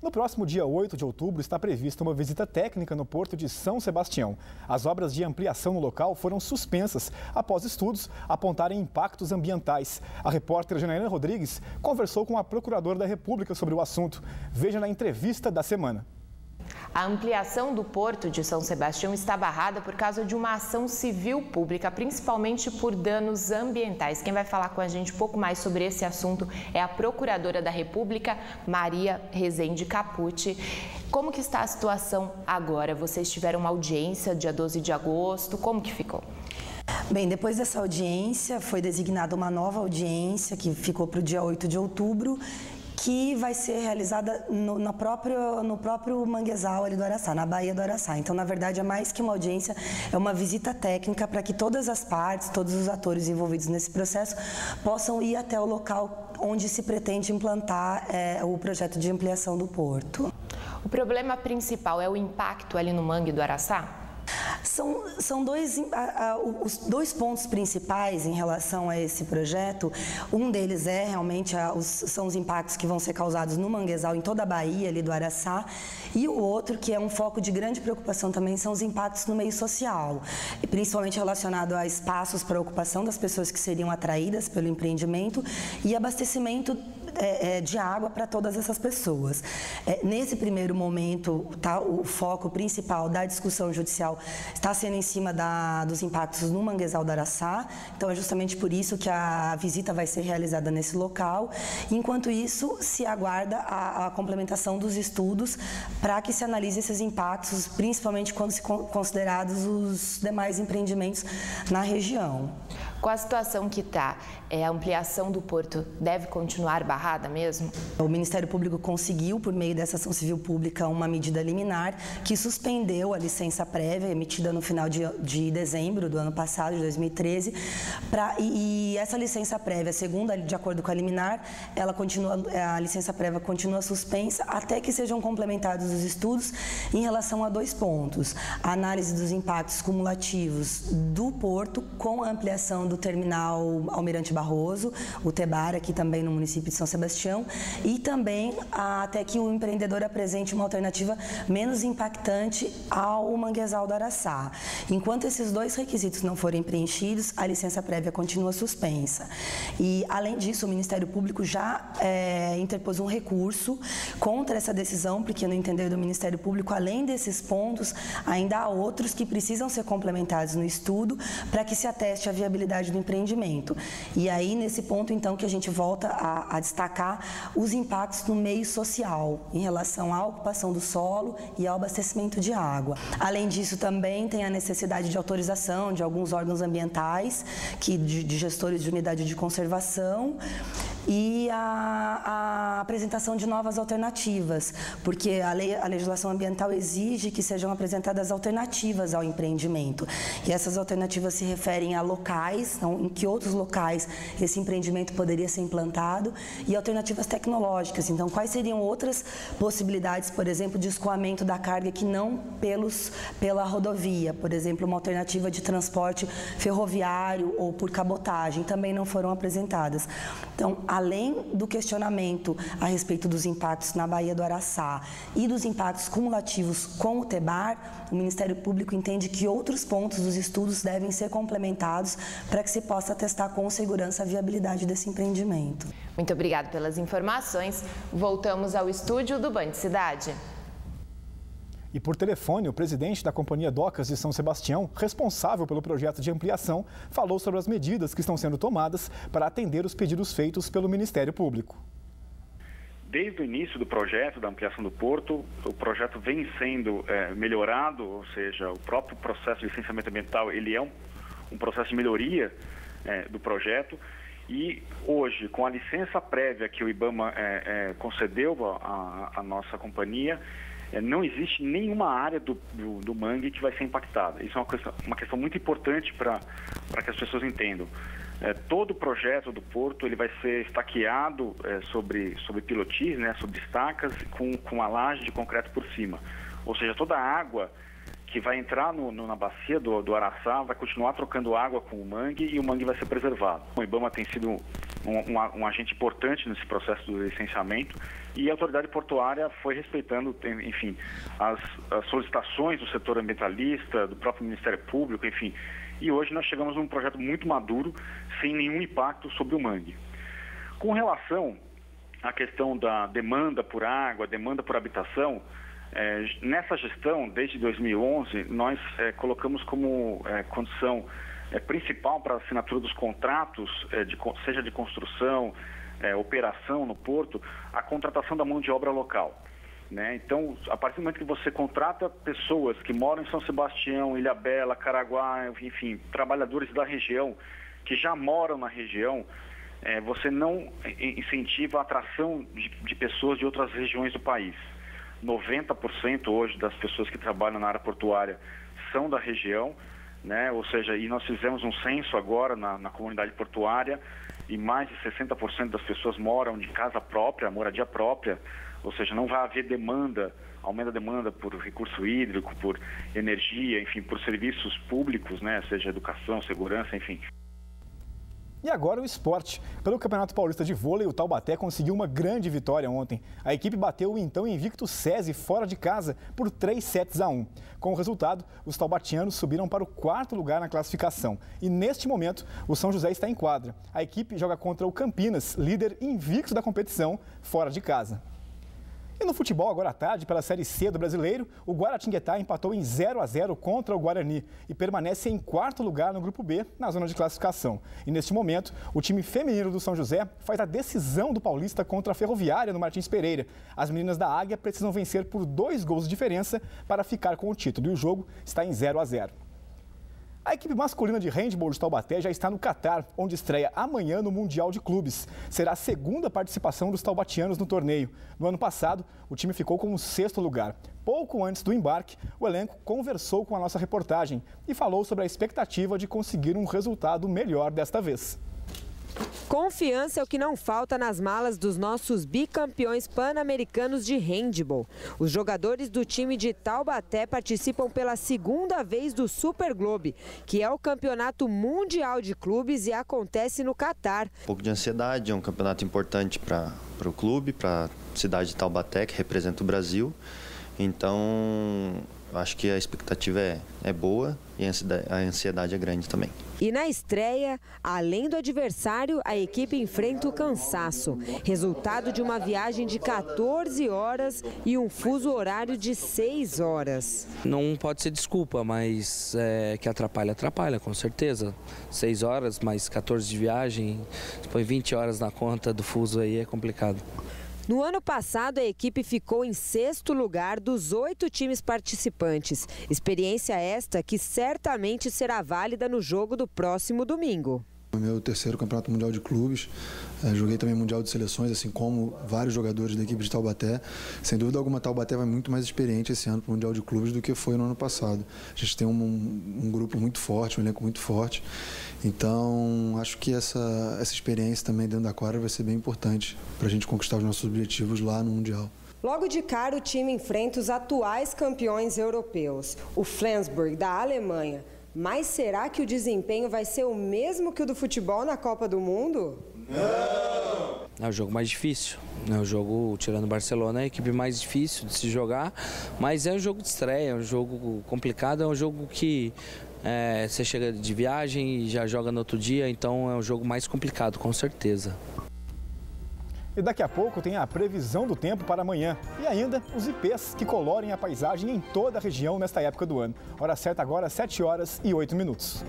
No próximo dia 8 de outubro está prevista uma visita técnica no Porto de São Sebastião. As obras de ampliação no local foram suspensas após estudos apontarem impactos ambientais. A repórter Janaína Rodrigues conversou com a Procuradora da República sobre o assunto. Veja na entrevista da semana. A ampliação do Porto de São Sebastião está barrada por causa de uma ação civil pública, principalmente por danos ambientais. Quem vai falar com a gente um pouco mais sobre esse assunto é a Procuradora da República, Maria Rezende Capucci. Como que está a situação agora? Vocês tiveram uma audiência dia 12 de agosto, como que ficou? Bem, depois dessa audiência foi designada uma nova audiência que ficou para o dia 8 de outubro, que vai ser realizada no próprio manguezal ali do Araçá, na Baía do Araçá. Então, na verdade, é mais que uma audiência, é uma visita técnica para que todas as partes, todos os atores envolvidos nesse processo possam ir até o local onde se pretende implantar o projeto de ampliação do porto. O problema principal é o impacto ali no mangue do Araçá? São os dois pontos principais em relação a esse projeto. Um deles é realmente são os impactos que vão ser causados no manguezal em toda a Bahia ali do Araçá, e o outro, que é um foco de grande preocupação também, são os impactos no meio social, e principalmente relacionado a espaços para ocupação das pessoas que seriam atraídas pelo empreendimento e abastecimento de água para todas essas pessoas. Nesse primeiro momento, o foco principal da discussão judicial está sendo em cima dos impactos no manguezal do Araçá, então é justamente por isso que a visita vai ser realizada nesse local. Enquanto isso, se aguarda a complementação dos estudos para que se analise esses impactos, principalmente quando se considerados os demais empreendimentos na região. Com a situação que está, a ampliação do porto deve continuar barrada mesmo? O Ministério Público conseguiu, por meio dessa ação civil pública, uma medida liminar que suspendeu a licença prévia emitida no final de dezembro do ano passado, de 2013, e essa licença prévia, de acordo com a liminar, a licença prévia continua suspensa até que sejam complementados os estudos em relação a dois pontos: a análise dos impactos cumulativos do porto com a ampliação do terminal Almirante Barroso, o TEBAR, aqui também no município de São Sebastião, e também até que o empreendedor apresente uma alternativa menos impactante ao manguezal do Araçá. Enquanto esses dois requisitos não forem preenchidos, a licença prévia continua suspensa. E, além disso, o Ministério Público já interpôs um recurso contra essa decisão, porque, no entender do Ministério Público, além desses pontos, ainda há outros que precisam ser complementados no estudo para que se ateste a viabilidade do empreendimento. E aí, nesse ponto, então, que a gente volta a destacar os impactos no meio social, em relação à ocupação do solo e ao abastecimento de água. Além disso, também tem a necessidade de autorização de alguns órgãos ambientais, de gestores de unidade de conservação, e a apresentação de novas alternativas, porque a legislação ambiental exige que sejam apresentadas alternativas ao empreendimento. E essas alternativas se referem a locais, então, em que outros locais esse empreendimento poderia ser implantado, e alternativas tecnológicas. Então, quais seriam outras possibilidades, por exemplo, de escoamento da carga que não pela rodovia, por exemplo, uma alternativa de transporte ferroviário ou por cabotagem, também não foram apresentadas. Então, além do questionamento a respeito dos impactos na Baía do Araçá e dos impactos cumulativos com o TEBAR, o Ministério Público entende que outros pontos dos estudos devem ser complementados para que se possa testar com segurança a viabilidade desse empreendimento. Muito obrigada pelas informações. Voltamos ao estúdio do Band Cidade. E por telefone, o presidente da Companhia Docas de São Sebastião, responsável pelo projeto de ampliação, falou sobre as medidas que estão sendo tomadas para atender os pedidos feitos pelo Ministério Público. Desde o início do projeto da ampliação do porto, o projeto vem sendo melhorado, ou seja, o próprio processo de licenciamento ambiental ele é um processo de melhoria do projeto. E hoje, com a licença prévia que o IBAMA concedeu à nossa companhia, não existe nenhuma área do mangue que vai ser impactada. Isso é uma questão muito importante para que as pessoas entendam. Todo o projeto do porto ele vai ser estaqueado sobre pilotis, sobre estacas, com a laje de concreto por cima. Ou seja, toda a água que vai entrar na bacia do Araçá vai continuar trocando água com o mangue e o mangue vai ser preservado. O IBAMA tem sido um agente importante nesse processo do licenciamento, e a autoridade portuária foi respeitando, enfim, as solicitações do setor ambientalista, do próprio Ministério Público, enfim. E hoje nós chegamos a um projeto muito maduro, sem nenhum impacto sobre o mangue. Com relação à questão da demanda por água, demanda por habitação, nessa gestão, desde 2011, nós colocamos como condição principal para a assinatura dos contratos, seja de construção, operação no porto, a contratação da mão de obra local. Né? Então, a partir do momento que você contrata pessoas que moram em São Sebastião, Ilhabela, Caraguá, enfim, trabalhadores da região, que já moram na região, você não incentiva a atração de pessoas de outras regiões do país. 90% hoje das pessoas que trabalham na área portuária são da região, né? Ou seja, e nós fizemos um censo agora na comunidade portuária e mais de 60% das pessoas moram de casa própria, moradia própria, ou seja, não vai haver demanda, aumento da demanda por recurso hídrico, por energia, enfim, por serviços públicos, né? Seja educação, segurança, enfim. E agora o esporte. Pelo Campeonato Paulista de Vôlei, o Taubaté conseguiu uma grande vitória ontem. A equipe bateu o então invicto SESI fora de casa por 3-1. Com o resultado, os taubatianos subiram para o 4º lugar na classificação. E neste momento, o São José está em quadra. A equipe joga contra o Campinas, líder invicto da competição, fora de casa. E no futebol, agora à tarde, pela Série C do Brasileiro, o Guaratinguetá empatou em 0-0 contra o Guarani e permanece em 4º lugar no Grupo B, na zona de classificação. E neste momento, o time feminino do São José faz a decisão do Paulista contra a Ferroviária no Martins Pereira. As meninas da Águia precisam vencer por 2 gols de diferença para ficar com o título e o jogo está em 0-0. A equipe masculina de handebol de Taubaté já está no Catar, onde estreia amanhã no Mundial de Clubes. Será a 2ª participação dos taubatianos no torneio. No ano passado, o time ficou com o 6º lugar. Pouco antes do embarque, o elenco conversou com a nossa reportagem e falou sobre a expectativa de conseguir um resultado melhor desta vez. Confiança é o que não falta nas malas dos nossos bicampeões pan-americanos de handebol. Os jogadores do time de Taubaté participam pela 2ª vez do Super Globe, que é o campeonato mundial de clubes e acontece no Catar. Um pouco de ansiedade, é um campeonato importante para o clube, para a cidade de Taubaté, que representa o Brasil. Então, acho que a expectativa é boa e a ansiedade é grande também. E na estreia, além do adversário, a equipe enfrenta o cansaço. Resultado de uma viagem de 14 horas e um fuso horário de 6 horas. Não pode ser desculpa, mas que atrapalha, com certeza. 6 horas mais 14 de viagem, põe 20 horas na conta do fuso aí, é complicado. No ano passado, a equipe ficou em 6º lugar dos 8 times participantes. Experiência esta que certamente será válida no jogo do próximo domingo. É meu 3º campeonato mundial de clubes, joguei também mundial de seleções, assim como vários jogadores da equipe de Taubaté. Sem dúvida alguma, Taubaté vai muito mais experiente esse ano para o mundial de clubes do que foi no ano passado. A gente tem um grupo muito forte, um elenco muito forte, então acho que essa experiência também dentro da quadra vai ser bem importante para a gente conquistar os nossos objetivos lá no mundial. Logo de cara, o time enfrenta os atuais campeões europeus, o Flensburg da Alemanha. Mas será que o desempenho vai ser o mesmo que o do futebol na Copa do Mundo? Não! É o jogo mais difícil. É o jogo, tirando o Barcelona, é a equipe mais difícil de se jogar. Mas é um jogo de estreia, é um jogo complicado, é um jogo que você chega de viagem e já joga no outro dia. Então é um jogo mais complicado, com certeza. E daqui a pouco tem a previsão do tempo para amanhã. E ainda os ipês que colorem a paisagem em toda a região nesta época do ano. Hora certa agora, 7 horas e 8 minutos.